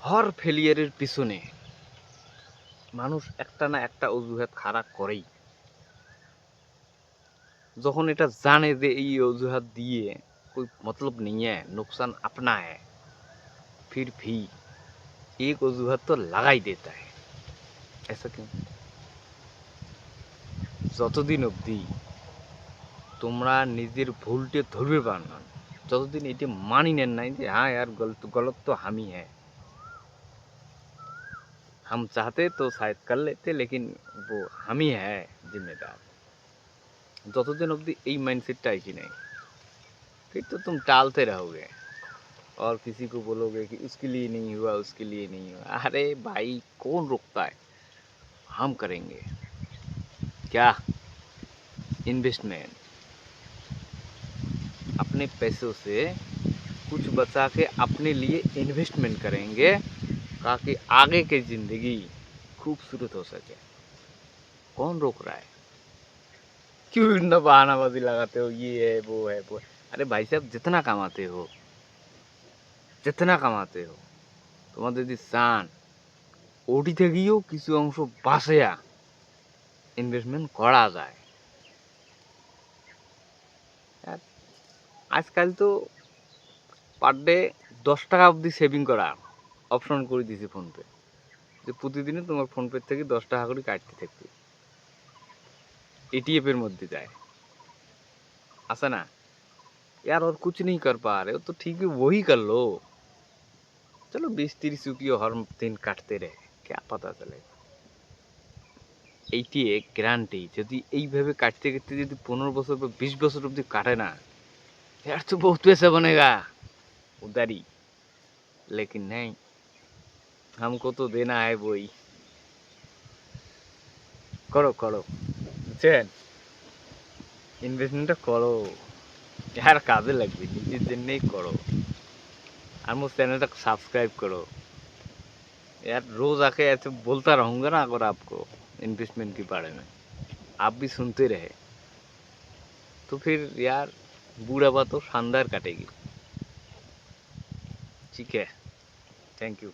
হর ফেলিয়ারের পিছনে মানুষ একটা না একটা অজুহাত খাড়া করেই। যখন এটা জানে যে এই অজুহাत दिए कोई मतलब नहीं है, नुकसान अपना है, फिर भी एक অজুহাত तो लगा ही देता है। ऐसा क्यों? যতদিন অবধি তোমরা নিজের ভুলটা ধরবে পার না, যতদিন এটি মানি নেন নাই যে हाँ यार गलत गलत तो हम ही है, हम चाहते तो शायद कर लेते लेकिन वो हम ही है जिम्मेदार, যতদিন অবধি এই মাইন্ডসেটটা আসি নাই फिर तो तुम टालते रहोगे और किसी को बोलोगे कि उसके लिए नहीं हुआ, उसके लिए नहीं हुआ। अरे भाई कौन रोकता है, हम करेंगे। क्या? इन्वेस्टमेंट अपने पैसों से कुछ बचा के अपने लिए इन्वेस्टमेंट करेंगे ताकि आगे की ज़िंदगी खूबसूरत हो सके। कौन रोक रहा है? क्यों इतना बहानाबाजी लगाते हो, ये है वो है वो है। अरे भाई साहब जितना कमाते हो তোমাদের যদি চান ওটি থেকেও কিছু অংশ বাঁচিয়া ইনভেস্টমেন্ট করা যায়। আর আজকাল তো পার ডে 10 টাকা অবধি সেভিং করা অপশন করে দিয়েছে ফোনপে, যে প্রতিদিনই তোমার ফোনপে থেকে 10 টাকা করে কাটতে থাকবে, एटीएम এর মধ্যে যায়। আছে না? यार और कुछ नहीं कर पा रहे हो तो ठीक है वही कर लो, चलो 20-30 रुपये हर दिन काटते रहे, क्या पता चलेगा। এইটি গ্যারান্টি যদি এইভাবে কাটতে কাটতে যদি 15 বছর বা 20 বছর অবধি কাটে না, यार तो बहुत पैसा बनेगा उधर ही। लेकिन नहीं, हमको तो देना है वही। करो करो, বুঝছেন? ইনভেস্টমেন্টটা করো, यार কাজে লাগবে, নিজের জন্যই করো। আর মোর চ্যানেলটা सब्सक्राइब करो यार, रोज आके ऐसे बोलता रहूँगा ना अगर आपको इन्वेस्टमेंट के बारे में, आप भी सुनते रहे तो फिर यार बूढ़ापा तो शानदार कटेगी। ठीक है, थैंक यू।